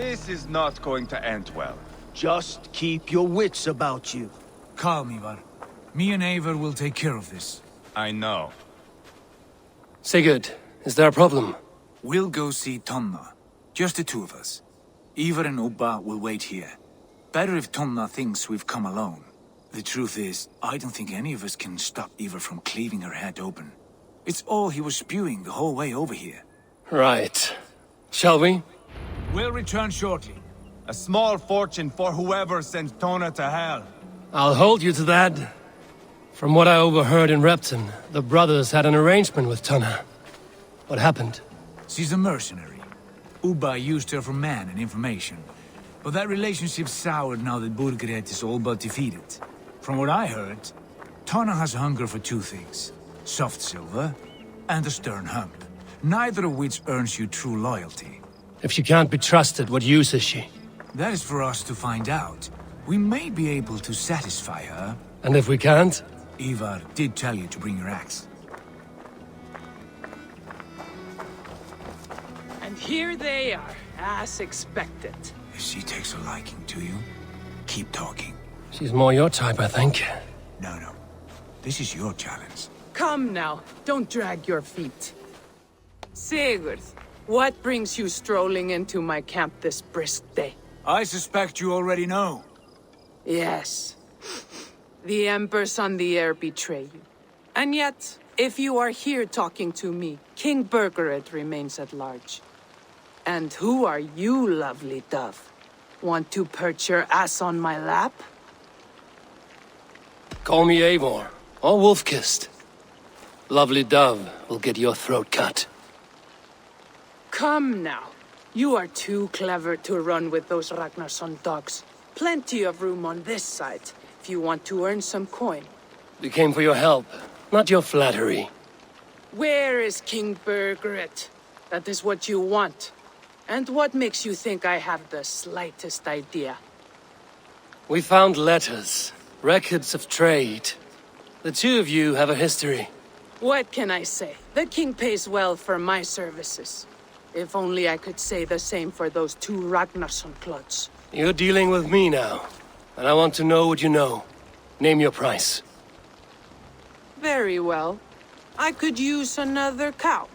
This is not going to end well. Just keep your wits about you. Calm, Ivar. Me and Eivor will take care of this. I know. Sigurd, is there a problem? We'll go see Tonna. Just the two of us. Ivar and Ubba will wait here. Better if Tonna thinks we've come alone. The truth is, I don't think any of us can stop Ivar from cleaving her head open. It's all he was spewing the whole way over here. Right. Shall we? We'll return shortly. A small fortune for whoever sends Tona to hell. I'll hold you to that. From what I overheard in Repton, the brothers had an arrangement with Tonna. What happened? She's a mercenary. Ubba used her for man and information. But that relationship soured now that Burgred is all but defeated. From what I heard, Tonna has hunger for two things. Soft silver and a stern hump. Neither of which earns you true loyalty. If she can't be trusted, what use is she? That is for us to find out. We may be able to satisfy her. And if we can't? Ivar did tell you to bring your axe. And here they are, as expected. If she takes a liking to you, keep talking. She's more your type, I think. No. This is your challenge. Come now, don't drag your feet. Sigurd, what brings you strolling into my camp this brisk day? I suspect you already know. Yes. The Embers on the air betray you. And yet, if you are here talking to me, King Burgred remains at large. And who are you, lovely dove? Want to perch your ass on my lap? Call me Eivor, or Wolf-Kissed. Lovely dove will get your throat cut. Come now. You are too clever to run with those Ragnarsson dogs. Plenty of room on this side, if you want to earn some coin. We came for your help, not your flattery. Where is King Burgred? That is what you want. And what makes you think I have the slightest idea? We found letters, records of trade. The two of you have a history. What can I say? The king pays well for my services. If only I could say the same for those two Ragnarsson clods. You're dealing with me now, and I want to know what you know. Name your price. Very well. I could use another cow.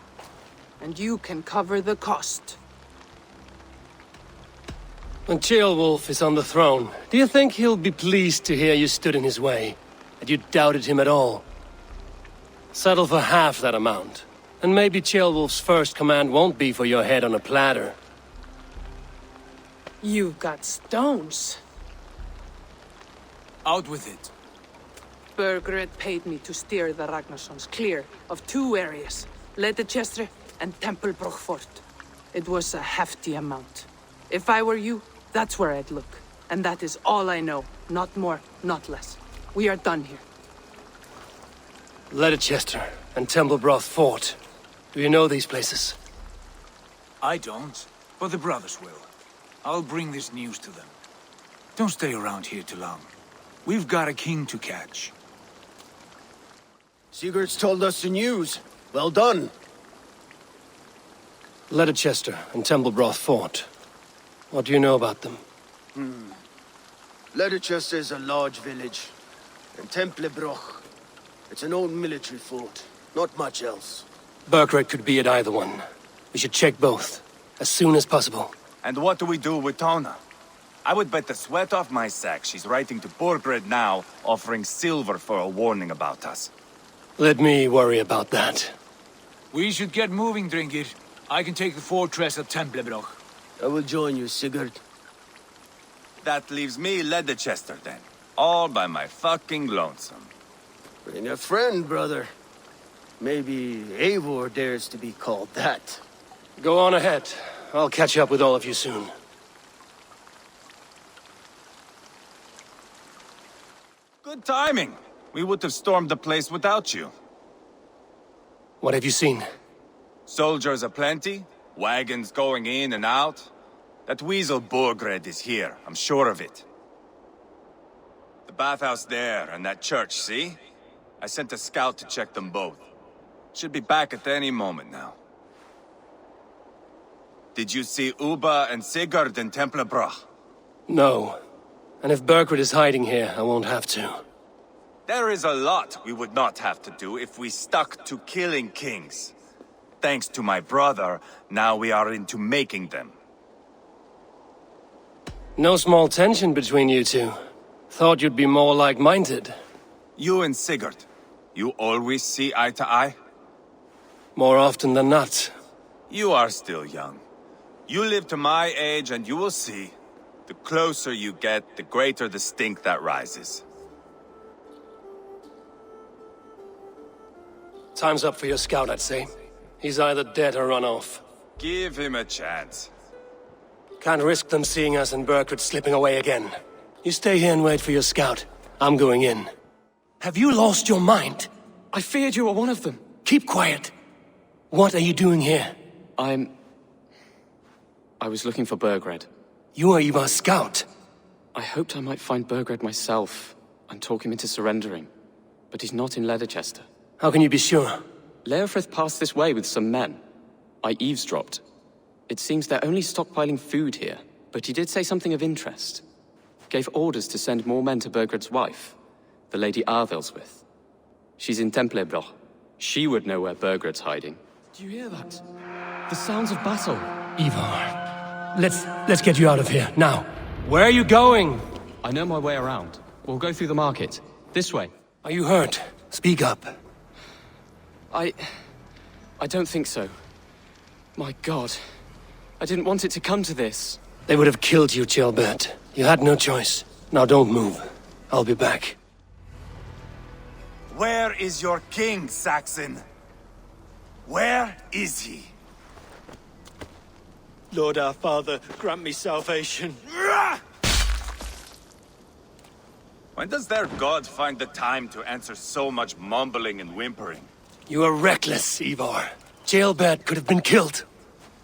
And you can cover the cost. When Ceolwulf is on the throne, do you think he'll be pleased to hear you stood in his way? That you doubted him at all? Settle for half that amount. And maybe Ceolwulf's first command won't be for your head on a platter. You've got stones. Out with it. Burgred paid me to steer the Ragnarssons clear of two areas, Ledechestre and Templebroch Fort. It was a hefty amount. If I were you, that's where I'd look. And that is all I know. Not more, not less. We are done here. Ledechestre and Templebroch Fort. Do you know these places? I don't, but the brothers will. I'll bring this news to them. Don't stay around here too long. We've got a king to catch. Sigurd's told us the news. Well done. Ledechestre and Templebroch Fort. What do you know about them? Ledechester is a large village. And Templebroch, it's an old military fort. Not much else. Burgred could be at either one. We should check both, as soon as possible. And what do we do with Tona? I would bet the sweat off my sack she's writing to Burgred now, offering silver for a warning about us. Let me worry about that. We should get moving, Drinkit. I can take the fortress of Templebroch. I will join you, Sigurd. That leaves me Ledechester then. All by my fucking lonesome. Bring a friend, brother. Maybe Eivor dares to be called that. Go on ahead. I'll catch up with all of you soon. Good timing. We would have stormed the place without you. What have you seen? Soldiers aplenty, wagons going in and out. That weasel Burgred is here, I'm sure of it. The bathhouse there and that church, see? I sent a scout to check them both. Should be back at any moment now. Did you see Uba and Sigurd in Templebroch? No. And if Burgred is hiding here, I won't have to. There is a lot we would not have to do if we stuck to killing kings. Thanks to my brother, now we are into making them. No small tension between you two. Thought you'd be more like-minded. You and Sigurd, you always see eye to eye? More often than not. You are still young. You live to my age and you will see. The closer you get, the greater the stink that rises. Time's up for your scout, I'd say. He's either dead or run off. Give him a chance. Can't risk them seeing us and Burkhardt slipping away again. You stay here and wait for your scout. I'm going in. Have you lost your mind? I feared you were one of them. Keep quiet. What are you doing here? I was looking for Burgred. You are Ivar's scout. I hoped I might find Burgred myself and talk him into surrendering. But he's not in Leatherchester. How can you be sure? Leofrith passed this way with some men. I eavesdropped. It seems they're only stockpiling food here, but he did say something of interest. Gave orders to send more men to Burgred's wife, the Lady Arvelswith. She's in Templebroch. She would know where Burgred's hiding. Do you hear that? The sounds of battle. Ivar, let's get you out of here, now. Where are you going? I know my way around. We'll go through the market. This way. Are you hurt? Speak up. I don't think so. My God. I didn't want it to come to this. They would have killed you, Gilbert. You had no choice. Now don't move. I'll be back. Where is your king, Saxon? Where is he? Lord our Father, grant me salvation. When does their god find the time to answer so much mumbling and whimpering? You are reckless, Ivar. Jailbird could have been killed.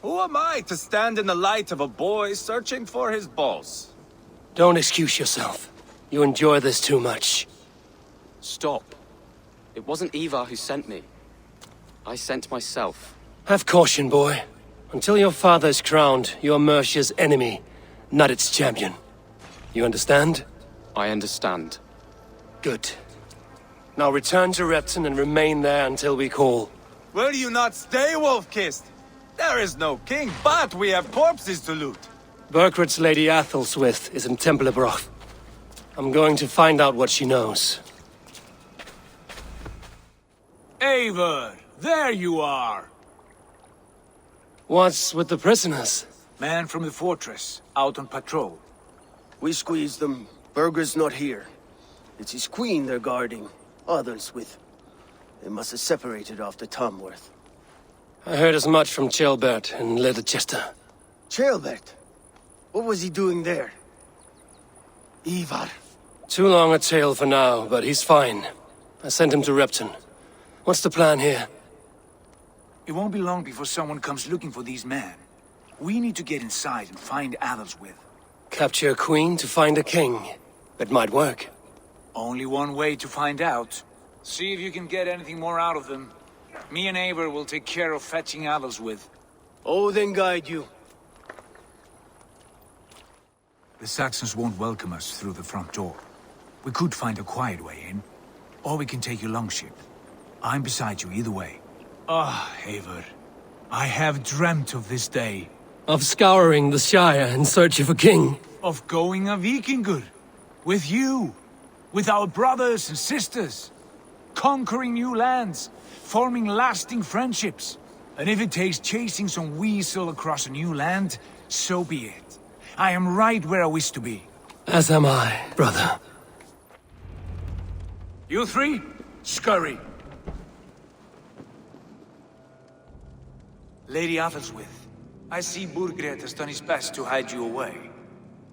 Who am I to stand in the light of a boy searching for his balls? Don't excuse yourself. You enjoy this too much. Stop. It wasn't Ivar who sent me. I sent myself. Have caution, boy. Until your father is crowned, you're Mercia's enemy, not its champion. You understand? I understand. Good. Now return to Repton and remain there until we call. Will you not stay, Wolf-Kissed? There is no king, but we have corpses to loot. Burkhart's Lady Athelstwith is in Templebroch. I'm going to find out what she knows. Eivor, there you are! What's with the prisoners? Man from the fortress, out on patrol. We squeezed them. Burger's not here. It's his queen they're guarding. Others with. They must have separated after Tamworth. I heard as much from Gilbert in Leatherchester. Chaelbert? What was he doing there? Ivar. Too long a tale for now, but he's fine. I sent him to Repton. What's the plan here? It won't be long before someone comes looking for these men. We need to get inside and find Adelswith. Capture a queen to find a king. It might work. Only one way to find out. See if you can get anything more out of them. Me and Eivor will take care of fetching Adelswith. Odin guide you. The Saxons won't welcome us through the front door. We could find a quiet way in, or we can take your longship. I'm beside you either way. Ah, Eivor. I have dreamt of this day. Of scouring the Shire in search of a king. Of going a Vikingur. With you. With our brothers and sisters. Conquering new lands. Forming lasting friendships. And if it takes chasing some weasel across a new land, so be it. I am right where I wish to be. As am I, brother. You three, scurry. Lady Athelstwith, I see Burgred has done his best to hide you away.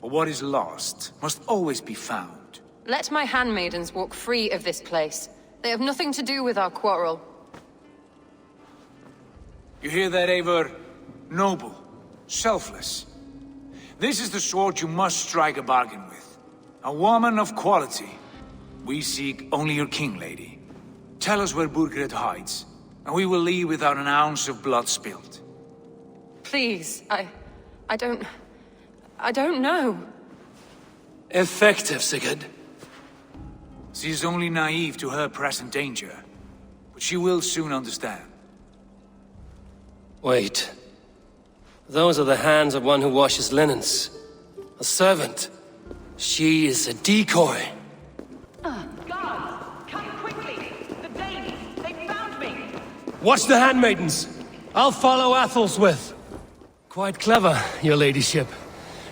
But what is lost must always be found. Let my handmaidens walk free of this place. They have nothing to do with our quarrel. You hear that, Eivor? Noble. Selfless. This is the sword you must strike a bargain with. A woman of quality. We seek only your king, lady. Tell us where Burgred hides, and we will leave without an ounce of blood spilled. Please, I don't... I don't know. Effective, Sigurd. She is only naive to her present danger, but she will soon understand. Wait. Those are the hands of one who washes linens. A servant. She is a decoy. Guards, come quickly! The Danes, they found me! Watch the handmaidens. I'll follow Athel's. Quite clever, your ladyship.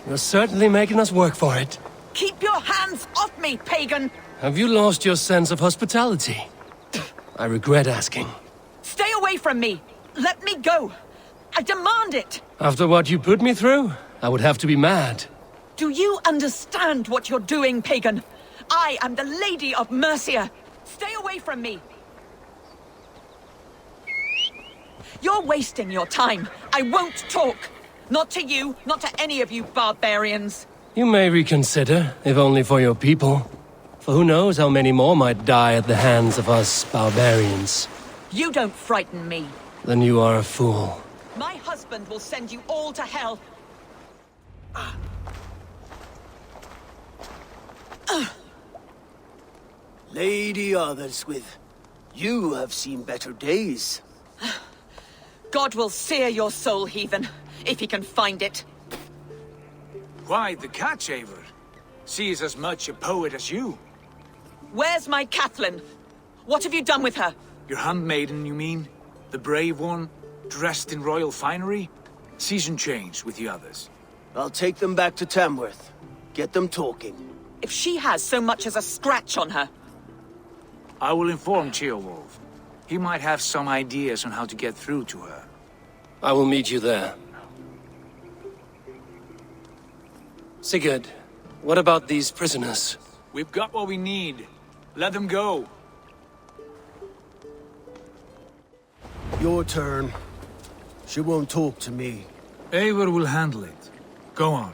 You're certainly making us work for it. Keep your hands off me, pagan! Have you lost your sense of hospitality? I regret asking. Stay away from me! Let me go! I demand it! After what you put me through, I would have to be mad. Do you understand what you're doing, pagan? I am the Lady of Mercia! Stay away from me! You're wasting your time. I won't talk. Not to you, not to any of you barbarians. You may reconsider, if only for your people. For who knows how many more might die at the hands of us barbarians. You don't frighten me. Then you are a fool. My husband will send you all to hell. Lady Otherswith, you have seen better days. God will sear your soul, heathen, if he can find it. Why, the catch, Eivor? She is as much a poet as you. Where's my Catherine? What have you done with her? Your handmaiden, you mean? The brave one, dressed in royal finery? Season change with the others. I'll take them back to Tamworth. Get them talking. If she has so much as a scratch on her. I will inform Ceolwulf. He might have some ideas on how to get through to her. I will meet you there. Sigurd, what about these prisoners? We've got what we need. Let them go. Your turn. She won't talk to me. Eivor will handle it. Go on.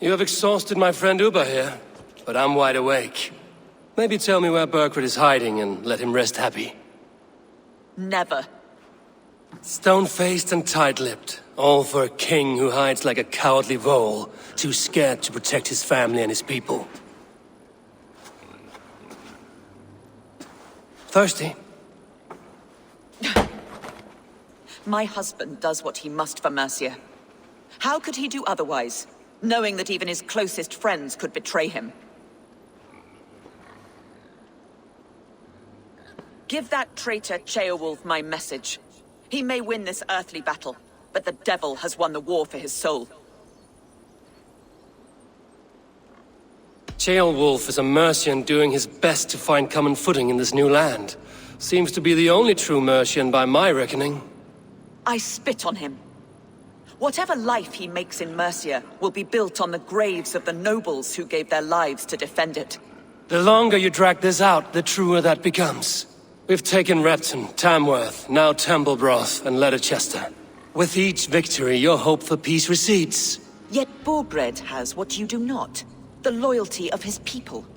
You have exhausted my friend Uba here, but I'm wide awake. Maybe tell me where Burkred is hiding and let him rest happy. Never. Stone-faced and tight-lipped, all for a king who hides like a cowardly vole, too scared to protect his family and his people. Thirsty? My husband does what he must for Mercia. How could he do otherwise, knowing that even his closest friends could betray him? Give that traitor Ceolwulf my message. He may win this earthly battle, but the devil has won the war for his soul. Ceolwulf is a Mercian doing his best to find common footing in this new land. Seems to be the only true Mercian by my reckoning. I spit on him. Whatever life he makes in Mercia will be built on the graves of the nobles who gave their lives to defend it. The longer you drag this out, the truer that becomes. We've taken Repton, Tamworth, now Templebroth, and Leicester. With each victory, your hope for peace recedes. Yet Borgred has what you do not. The loyalty of his people.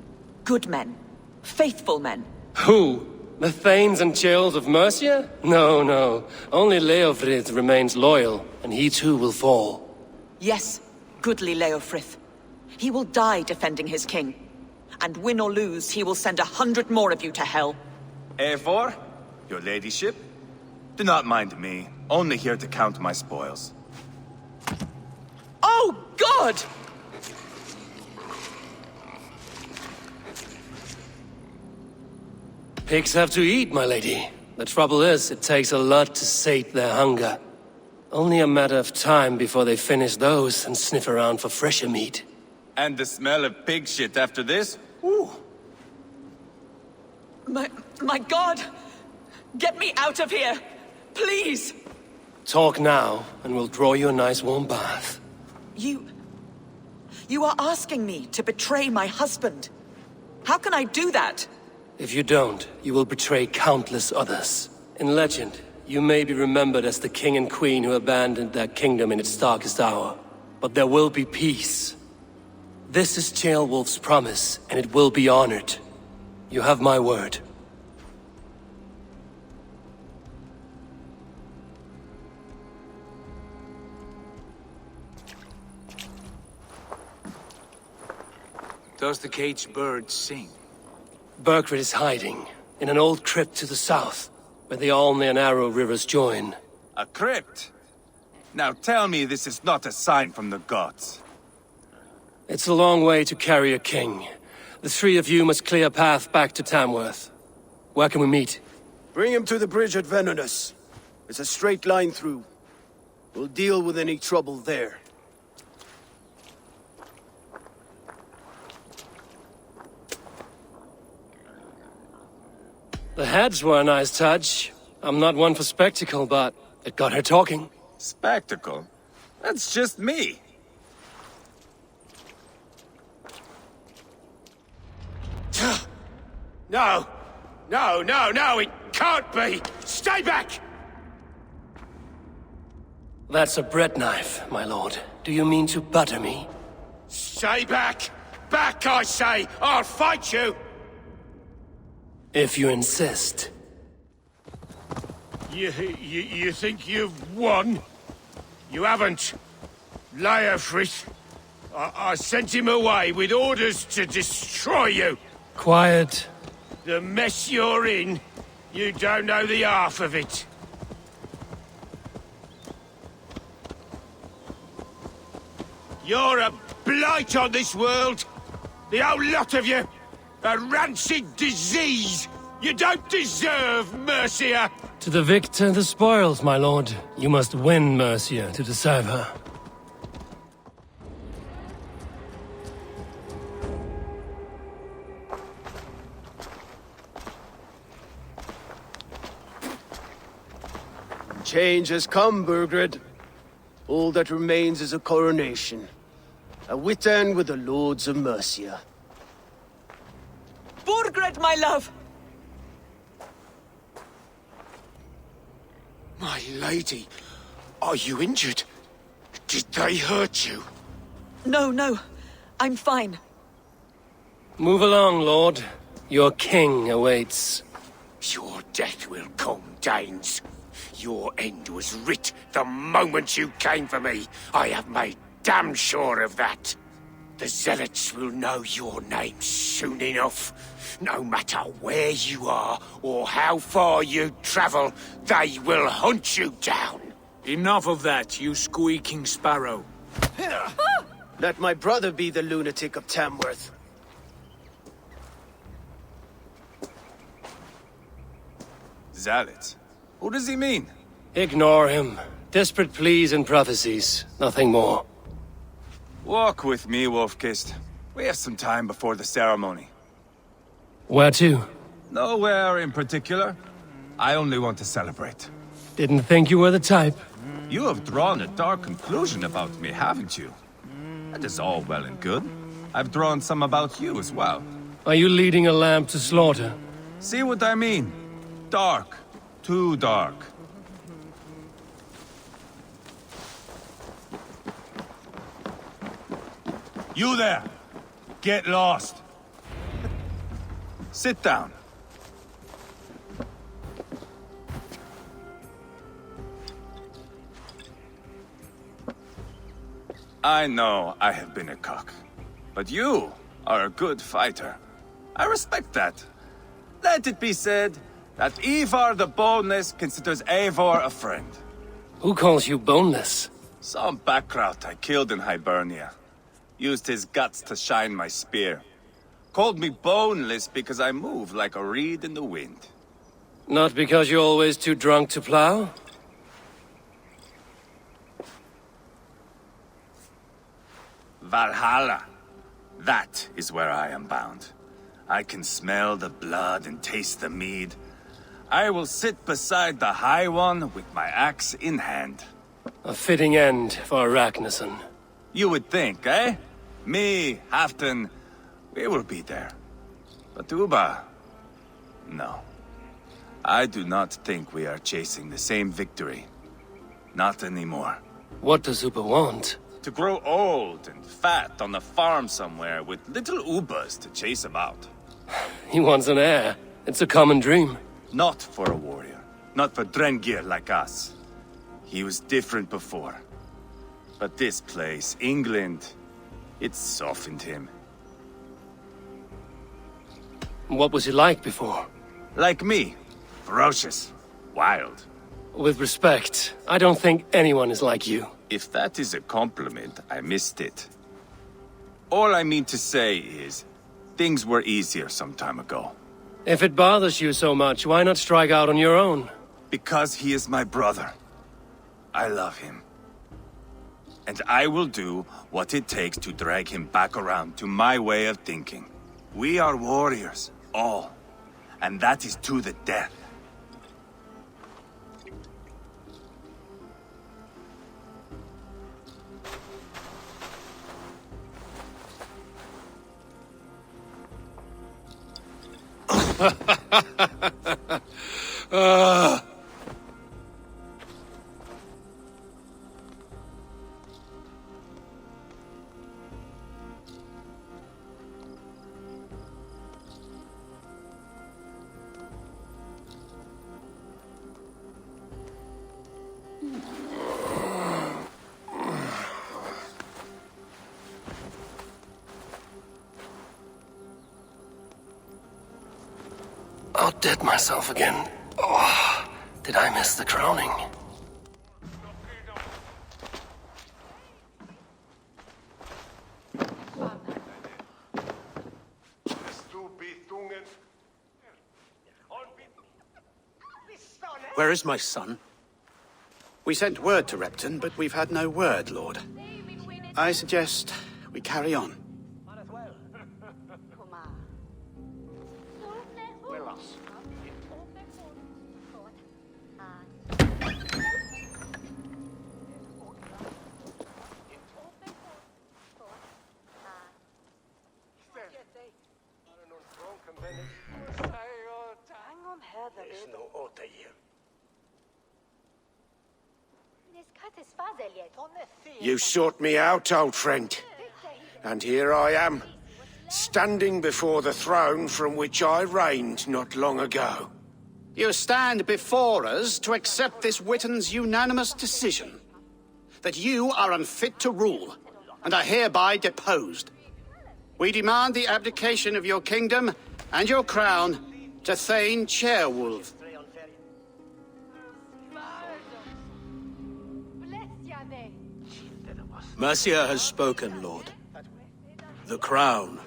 Good men. Faithful men. Who? The Thanes and Chills of Mercia? No, no. Only Leofrith remains loyal, and he too will fall. Yes, goodly Leofrith. He will die defending his king. And win or lose, he will send 100 more of you to hell. Eivor, your ladyship? Do not mind me. Only here to count my spoils. Oh, God! Pigs have to eat, my lady. The trouble is, it takes a lot to sate their hunger. Only a matter of time before they finish those and sniff around for fresher meat. And the smell of pig shit after this? Ooh. My God! Get me out of here! Please! Talk now, and we'll draw you a nice warm bath. You are asking me to betray my husband. How can I do that? If you don't, you will betray countless others. In legend, you may be remembered as the king and queen who abandoned their kingdom in its darkest hour. But there will be peace. This is Ceolwulf's promise, and it will be honored. You have my word. Does the caged bird sing? Burgred is hiding in an old crypt to the south, where the Alne and Arrow rivers join. A crypt? Now tell me this is not a sign from the gods. It's a long way to carry a king. The three of you must clear a path back to Tamworth. Where can we meet? Bring him to the bridge at Venonus. It's a straight line through. We'll deal with any trouble there. The heads were a nice touch. I'm not one for spectacle, but it got her talking. Spectacle? That's just me. No! No, no, no, it can't be! Stay back! That's a bread knife, my lord. Do you mean to butter me? Stay back! Back, I say! I'll fight you! If you insist. You think you've won? You haven't. Leofrith. I sent him away with orders to destroy you. Quiet. The mess you're in, you don't know the half of it. You're a blight on this world. The whole lot of you. A rancid disease. You don't deserve Mercia. To the victor, the spoils, my lord. You must win Mercia to deserve her. Change has come, Burgred. All that remains is a coronation. A witan with the lords of Mercia. Burgred, my love! My lady, are you injured? Did they hurt you? No, no. I'm fine. Move along, lord. Your king awaits. Your death will come, Danes. Your end was writ the moment you came for me. I have made damn sure of that. The Zealots will know your name soon enough. No matter where you are or how far you travel, they will hunt you down. Enough of that, you squeaking sparrow. Let my brother be the lunatic of Tamworth. Zealots? Who does he mean? Ignore him. Desperate pleas and prophecies. Nothing more. Walk with me, Wolfkist. We have some time before the ceremony. Where to? Nowhere in particular. I only want to celebrate. Didn't think you were the type. You have drawn a dark conclusion about me, haven't you? That is all well and good. I've drawn some about you as well. Are you leading a lamb to slaughter? See what I mean? Dark. Too dark. You there! Get lost! Sit down. I know I have been a cock, but you are a good fighter. I respect that. Let it be said that Ivar the Boneless considers Eivor a friend. Who calls you boneless? Some backrout I killed in Hibernia. Used his guts to shine my spear. Called me boneless because I move like a reed in the wind. Not because you're always too drunk to plow? Valhalla. That is where I am bound. I can smell the blood and taste the mead. I will sit beside the High One with my axe in hand. A fitting end for Ragnarsson. You would think, eh? Me, Halfdan, we will be there. But Uba... no. I do not think we are chasing the same victory. Not anymore. What does Uba want? To grow old and fat on a farm somewhere with little Ubas to chase him out. He wants an heir. It's a common dream. Not for a warrior. Not for Drengir like us. He was different before. But this place, England, it softened him. What was he like before? Like me. Ferocious. Wild. With respect, I don't think anyone is like you. If that is a compliment, I missed it. All I mean to say is, things were easier some time ago. If it bothers you so much, why not strike out on your own? Because he is my brother. I love him. And I will do what it takes to drag him back around to my way of thinking. We are warriors, all. And that is to the death. Outdid myself again. Oh, did I miss the crowning? Where is my son? We sent word to Repton, but we've had no word, Lord. I suggest we carry on. You sought me out, old friend. And here I am, standing before the throne from which I reigned not long ago. You stand before us to accept this Witten's unanimous decision. That you are unfit to rule, and are hereby deposed. We demand the abdication of your kingdom and your crown to Thane Chairwolf. Mercia has spoken, Lord. The crown.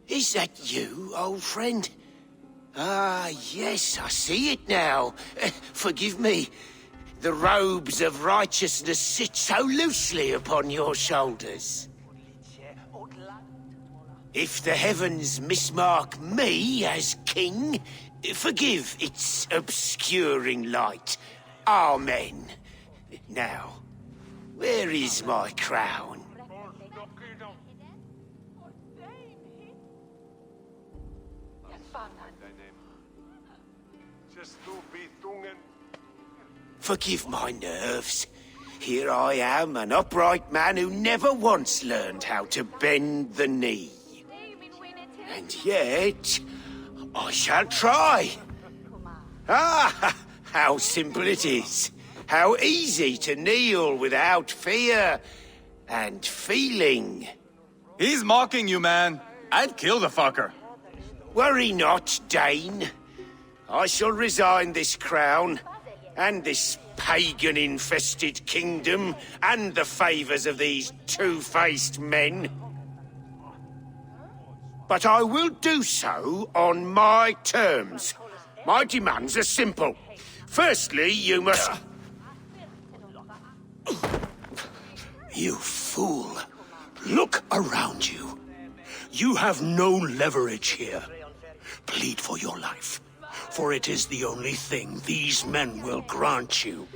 Is that you, old friend? Ah, yes, I see it now. Forgive me. The robes of righteousness sit so loosely upon your shoulders. If the heavens mismark me as king, forgive its obscuring light. Amen. Now, where is my crown? Forgive my nerves. Here I am, an upright man who never once learned how to bend the knee. And yet, I shall try. Ah, how simple it is. How easy to kneel without fear and feeling. He's mocking you, man. I'd kill the fucker. Worry not, Dane. I shall resign this crown, and this pagan-infested kingdom, and the favours of these two-faced men. But I will do so on my terms. My demands are simple. Firstly, you must... You fool. Look around you. You have no leverage here. Plead for your life, for it is the only thing these men will grant you.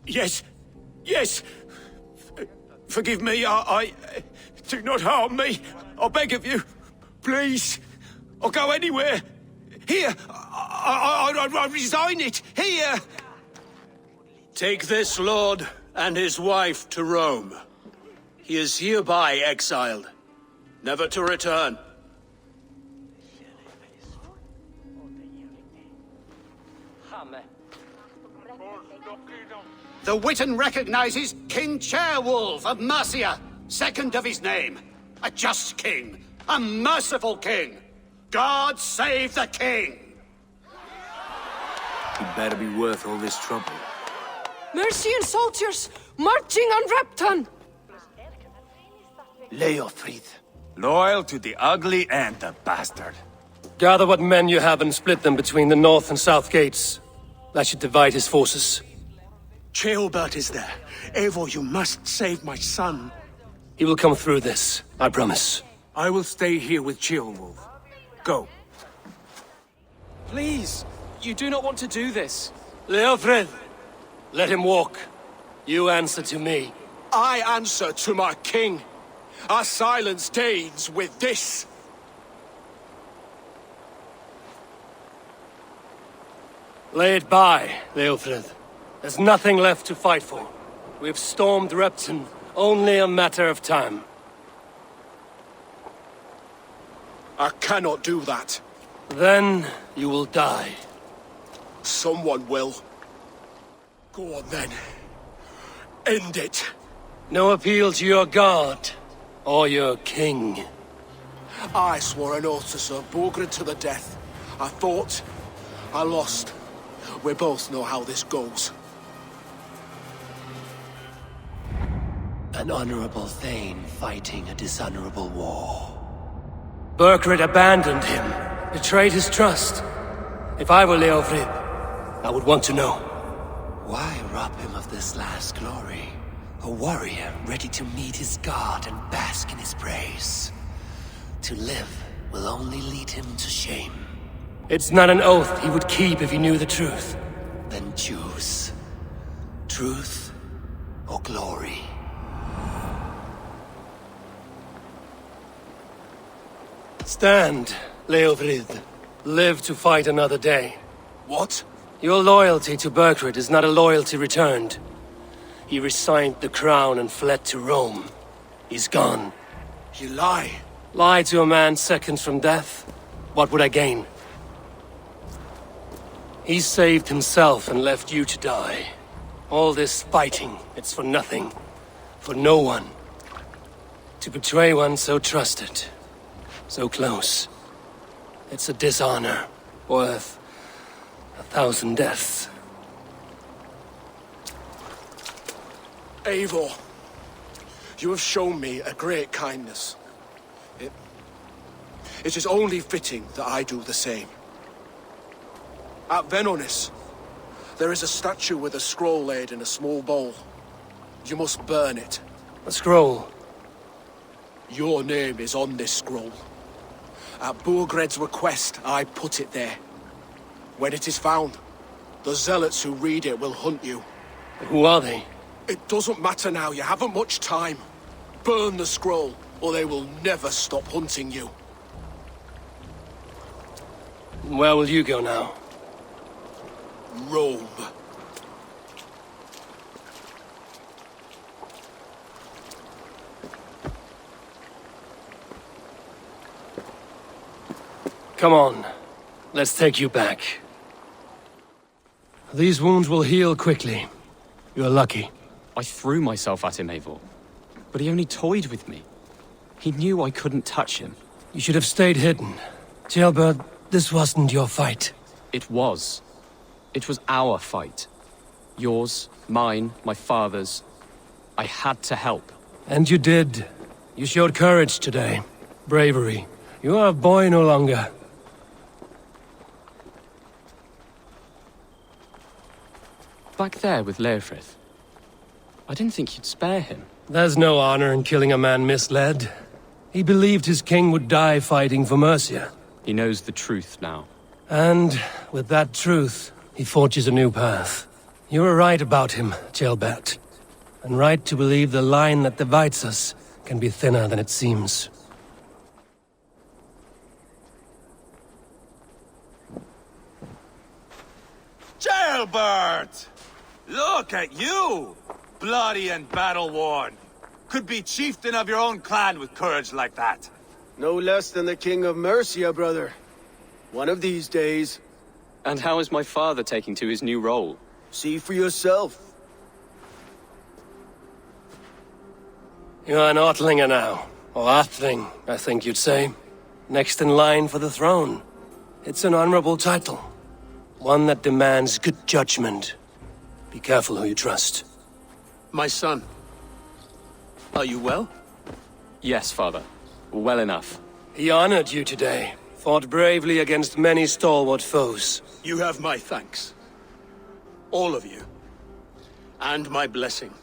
Yes, yes. Forgive me, I... Do not harm me. I beg of you. Please. I'll go anywhere. Here. I resign it. Here. Take this lord and his wife to Rome. He is hereby exiled, never to return. The Witan recognizes King Ceolwulf of Mercia, second of his name. A just king, a merciful king. God save the king! It better be worth all this trouble. Mercian soldiers marching on Repton! Leofrid. Loyal to the ugly and the bastard. Gather what men you have and split them between the north and south gates. That should divide his forces. Ceolbert is there. Eivor, you must save my son. He will come through this, I promise. I will stay here with Ceolwulf. Go. Please, you do not want to do this. Leofred, let him walk. You answer to me. I answer to my king. I silence Danes with this. Lay it by, Leofred. There's nothing left to fight for. We've stormed Repton. Only a matter of time. I cannot do that. Then you will die. Someone will. Go on then. End it. No appeal to your god or your king. I swore an oath to serve Borgred to the death. I fought. I lost. We both know how this goes. An honorable Thane fighting a dishonorable war. Burgred abandoned him, betrayed his trust. If I were Leofrid, I would want to know. Why rob him of this last glory? A warrior ready to meet his god and bask in his praise. To live will only lead him to shame. It's not an oath he would keep if he knew the truth. Then choose. Truth or glory. Stand, Leofrid. Live to fight another day. What? Your loyalty to Burgred is not a loyalty returned. He resigned the crown and fled to Rome. He's gone. You lie. Lie to a man seconds from death? What would I gain? He saved himself and left you to die. All this fighting, it's for nothing. For no one. To betray one so trusted. So close. It's a dishonor worth 1,000 deaths. Eivor, you have shown me a great kindness. It is only fitting that I do the same. At Venonis, there is a statue with a scroll laid in a small bowl. You must burn it. A scroll? Your name is on this scroll. At Burgred's request, I put it there. When it is found, the zealots who read it will hunt you. Who are they? It doesn't matter now, you haven't much time. Burn the scroll, or they will never stop hunting you. Where will you go now? Rome. Come on. Let's take you back. These wounds will heal quickly. You're lucky. I threw myself at him, Eivor. But he only toyed with me. He knew I couldn't touch him. You should have stayed hidden. Ceolbert, this wasn't your fight. It was. It was our fight. Yours, mine, my father's. I had to help. And you did. You showed courage today. Bravery. You are a boy no longer. Back there with Leofrid. I didn't think you'd spare him. There's no honor in killing a man misled. He believed his king would die fighting for Mercia. He knows the truth now. And with that truth, he forges a new path. You were right about him, Ceolbert. And right to believe the line that divides us can be thinner than it seems. Ceolbert! Look at you! Bloody and battle-worn. Could be chieftain of your own clan with courage like that. No less than the king of Mercia, brother. One of these days. And how is my father taking to his new role? See for yourself. You're an Ortlinger now. Or Athling, I think you'd say. Next in line for the throne. It's an honorable title. One that demands good judgment. Be careful who you trust. My son, are you well? Yes, father. Well enough. He honored you today. Fought bravely against many stalwart foes. You have my thanks. All of you. And my blessing.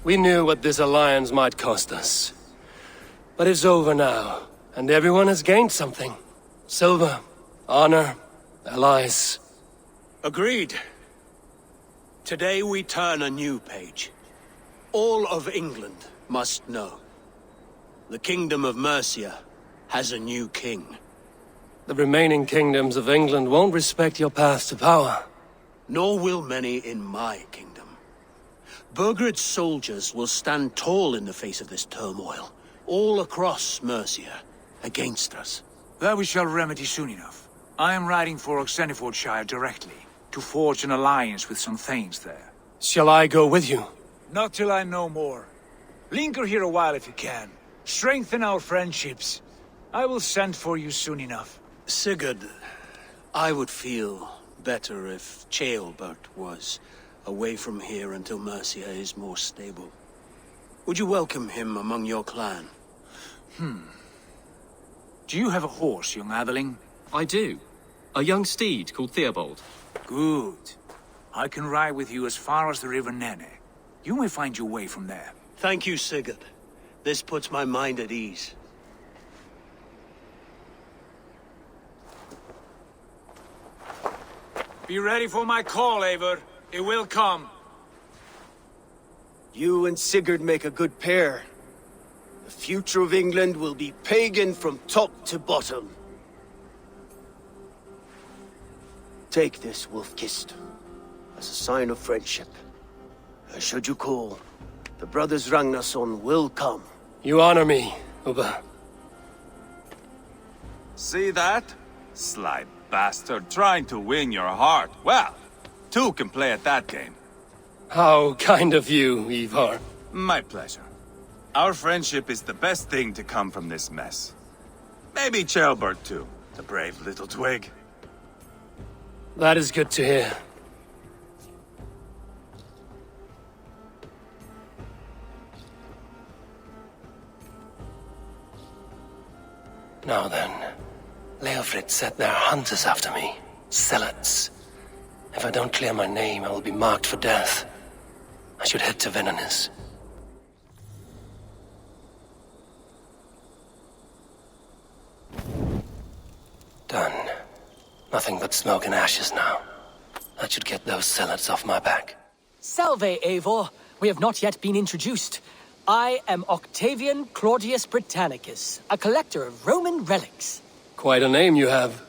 We knew what this alliance might cost us. But it's over now, and everyone has gained something. Silver, honor, allies. Agreed. Today we turn a new page. All of England must know. The Kingdom of Mercia has a new king. The remaining kingdoms of England won't respect your path to power. Nor will many in my kingdom. Burgred's soldiers will stand tall in the face of this turmoil, all across Mercia, against us. That we shall remedy soon enough. I am riding for Oxenfordshire directly, to forge an alliance with some thanes there. Shall I go with you? Not till I know more. Linger here a while if you can. Strengthen our friendships. I will send for you soon enough. Sigurd, I would feel better if Ceolbert was away from here until Mercia is more stable. Would you welcome him among your clan? Do you have a horse, young Atheling? I do. A young steed called Theobald. Good. I can ride with you as far as the River Nene. You may find your way from there. Thank you, Sigurd. This puts my mind at ease. Be ready for my call, Eivor. It will come. You and Sigurd make a good pair. The future of England will be pagan from top to bottom. Take this, Wolf-Kissed, as a sign of friendship. And should you call, the brothers Ragnarsson will come. You honor me, Ubba. See that? Sly bastard trying to win your heart. Well, two can play at that game. How kind of you, Ivar. My pleasure. Our friendship is the best thing to come from this mess. Maybe Ceolbert too, the brave little twig. That is good to hear. Now then, Leofrid said there are hunters after me. Zealots. If I don't clear my name, I will be marked for death. I should head to Venanis. Done. Nothing but smoke and ashes now. That should get those zealots off my back. Salve, Eivor. We have not yet been introduced. I am Octavian Claudius Britannicus, a collector of Roman relics. Quite a name you have.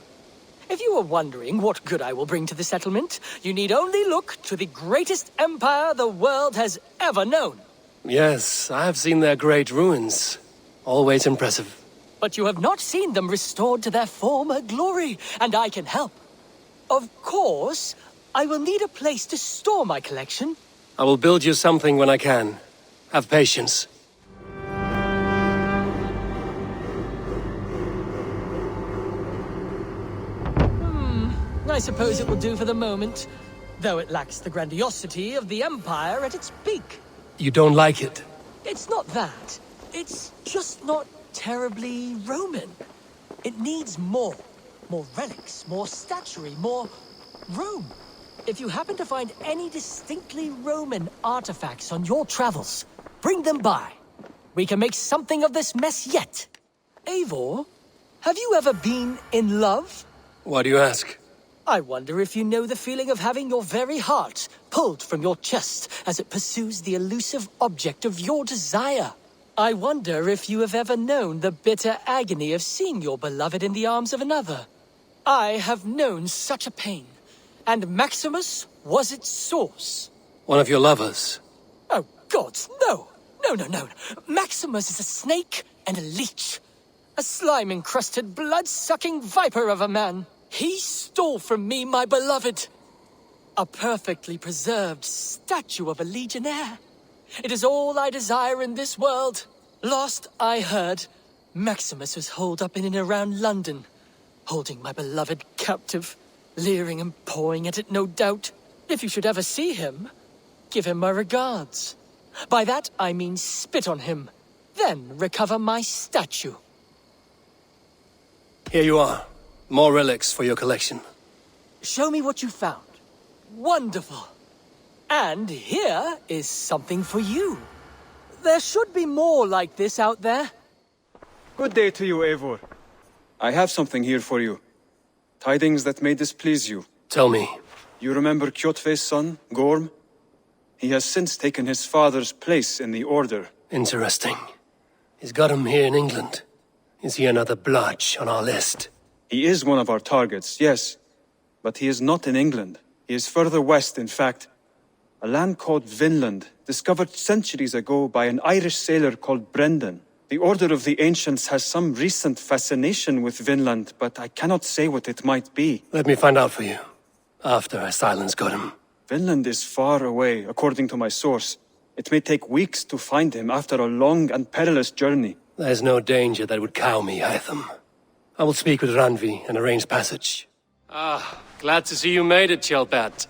If you are wondering what good I will bring to the settlement, you need only look to the greatest empire the world has ever known. Yes, I have seen their great ruins. Always impressive. But you have not seen them restored to their former glory, and I can help. Of course, I will need a place to store my collection. I will build you something when I can. Have patience. I suppose it will do for the moment, though it lacks the grandiosity of the Empire at its peak. You don't like it? It's not that. It's just not terribly Roman. It needs more. More relics, more statuary, more Rome. If you happen to find any distinctly Roman artifacts on your travels, bring them by. We can make something of this mess yet. Eivor, have you ever been in love? Why do you ask? I wonder if you know the feeling of having your very heart pulled from your chest as it pursues the elusive object of your desire. I wonder if you have ever known the bitter agony of seeing your beloved in the arms of another. I have known such a pain, and Maximus was its source. One of your lovers? Oh, gods, no! No. Maximus is a snake and a leech. A slime-encrusted, blood-sucking viper of a man. He stole from me my beloved. A perfectly preserved statue of a legionnaire. It is all I desire in this world. Lost, I heard, Maximus was holed up in and around London, holding my beloved captive, leering and pawing at it, no doubt. If you should ever see him, give him my regards. By that, I mean spit on him, then recover my statue. Here you are. More relics for your collection. Show me what you found. Wonderful. And here is something for you. There should be more like this out there. Good day to you, Eivor. I have something here for you. Tidings that may displease you. Tell me. You remember Kjotve's son, Gorm? He has since taken his father's place in the Order. Interesting. He's got him here in England. Is he another blotch on our list? He is one of our targets, yes. But he is not in England. He is further west, in fact. A land called Vinland, discovered centuries ago by an Irish sailor called Brendan. The Order of the Ancients has some recent fascination with Vinland, but I cannot say what it might be. Let me find out for you, after I silence got him. Vinland is far away, according to my source. It may take weeks to find him after a long and perilous journey. There's no danger that would cow me, Hytham. I will speak with Ranvi and arrange passage. Ah, glad to see you made it, Kjellbat.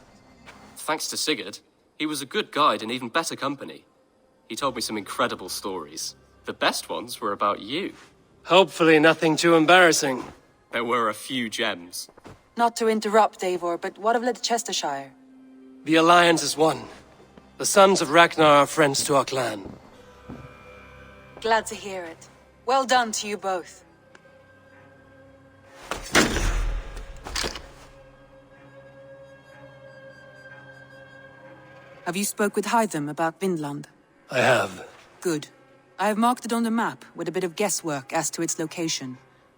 Thanks to Sigurd. He was a good guide and even better company. He told me some incredible stories. The best ones were about you. Hopefully nothing too embarrassing. There were a few gems. Not to interrupt, Eivor, but what of Leicestershire? The Alliance is one. The sons of Ragnar are friends to our clan. Glad to hear it. Well done to you both. Have you spoke with Hytham about Vinland? I have. Good. I have marked it on the map with a bit of guesswork as to its location.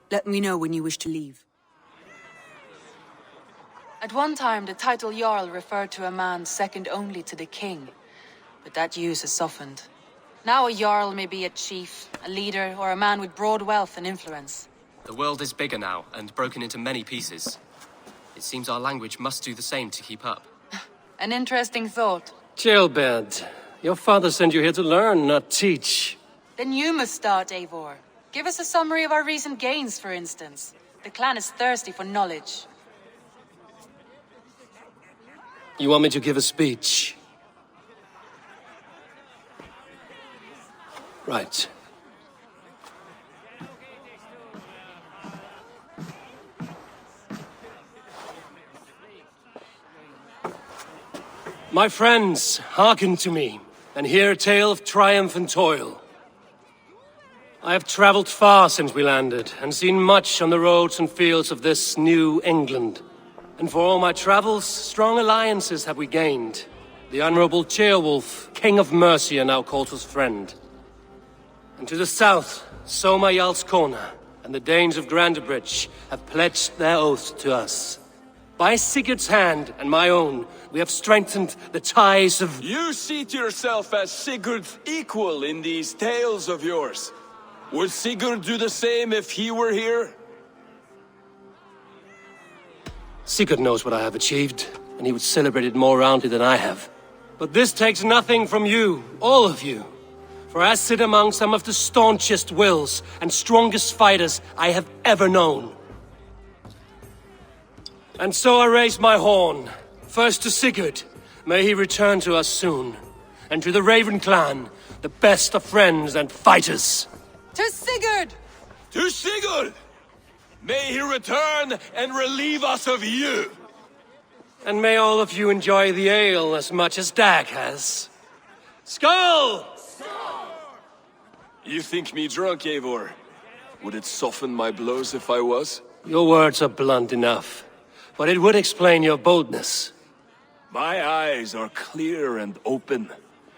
Let me know when you wish to leave. At one time, the title Jarl referred to a man second only to the king. But that use has softened. Now a Jarl may be a chief, a leader, or a man with broad wealth and influence. The world is bigger now, and broken into many pieces. It seems our language must do the same to keep up. An interesting thought. Kjellbat, your father sent you here to learn, not teach. Then you must start, Eivor. Give us a summary of our recent gains, for instance. The clan is thirsty for knowledge. You want me to give a speech? Right. My friends, hearken to me, and hear a tale of triumph and toil. I have traveled far since we landed, and seen much on the roads and fields of this new England. And for all my travels, strong alliances have we gained. The Honorable Ceolwulf, King of Mercia, now calls us friend. And to the south, Soma Jarlskona and the Danes of Grandebridge have pledged their oath to us. By Sigurd's hand and my own, we have strengthened the ties of... You seat yourself as Sigurd's equal in these tales of yours. Would Sigurd do the same if he were here? Sigurd knows what I have achieved, and he would celebrate it more roundly than I have. But this takes nothing from you, all of you. For I sit among some of the staunchest wills and strongest fighters I have ever known. And so I raise my horn, first to Sigurd, may he return to us soon, and to the Raven clan, the best of friends and fighters. To Sigurd! To Sigurd! May he return and relieve us of you! And may all of you enjoy the ale as much as Dag has. Skull! You think me drunk, Eivor? Would it soften my blows if I was? Your words are blunt enough, but it would explain your boldness. My eyes are clear and open,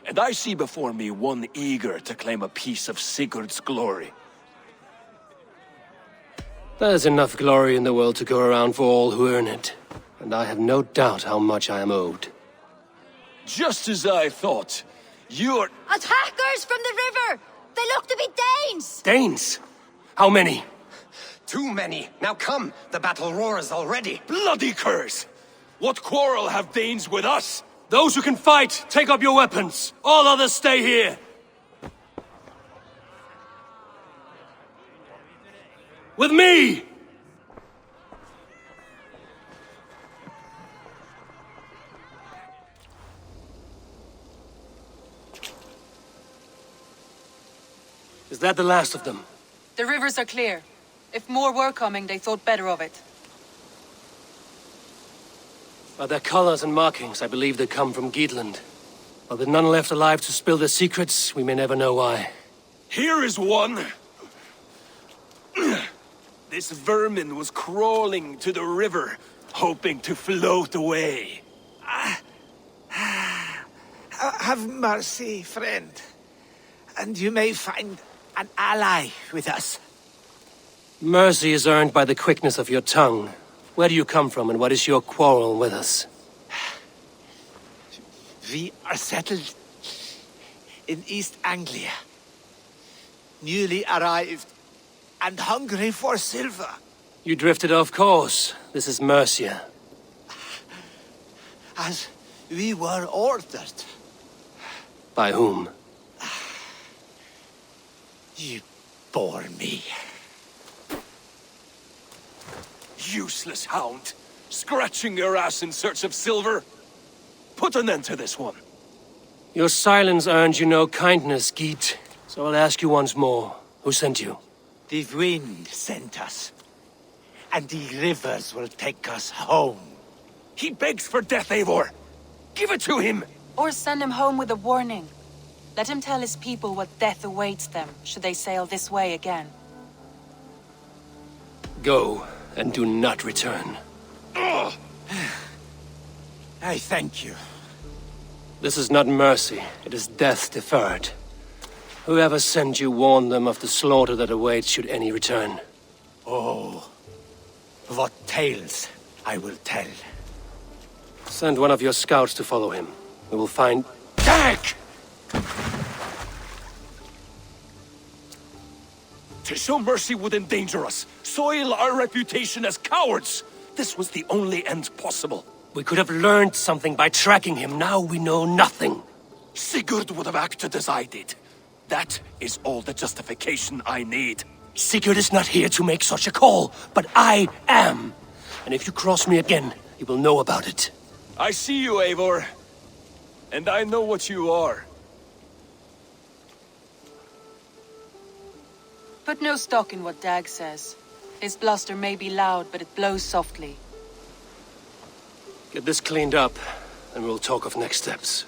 and I see before me one eager to claim a piece of Sigurd's glory. There's enough glory in the world to go around for all who earn it, and I have no doubt how much I am owed. Just as I thought. You're... Attackers from the river! They look to be Danes! Danes? How many? Too many. Now come. The battle roars already. Bloody curse! What quarrel have Danes with us? Those who can fight, take up your weapons. All others stay here. With me! Is that the last of them? The rivers are clear. If more were coming, they thought better of it. By their colors and markings, I believe they come from Geatland. While there are none left alive to spill their secrets, we may never know why. Here is one. This vermin was crawling to the river, hoping to float away. Have mercy, friend. And you may find an ally with us. Mercy is earned by the quickness of your tongue. Where do you come from, and what is your quarrel with us? We are settled in East Anglia. Newly arrived and hungry for silver. You drifted off course. This is Mercia. As we were ordered. By whom? You bore me. Useless hound! Scratching your ass in search of silver? Put an end to this one. Your silence earned you no kindness, Geet. So I'll ask you once more. Who sent you? The wind sent us. And the rivers will take us home. He begs for death, Eivor. Give it to him! Or send him home with a warning. Let him tell his people what death awaits them, should they sail this way again. Go, and do not return. I thank you. This is not mercy, it is death deferred. Whoever sent you warned them of the slaughter that awaits should any return. Oh, what tales I will tell. Send one of your scouts to follow him. We will find... Dag! To show mercy would endanger us, soil our reputation as cowards. This was the only end possible. We could have learned something by tracking him. Now we know nothing. Sigurd would have acted as I did. That is all the justification I need. Sigurd is not here to make such a call, but I am. And if you cross me again, you will know about it. I see you, Eivor. And I know what you are. Put no stock in what Dag says. His bluster may be loud, but it blows softly. Get this cleaned up, and we'll talk of next steps.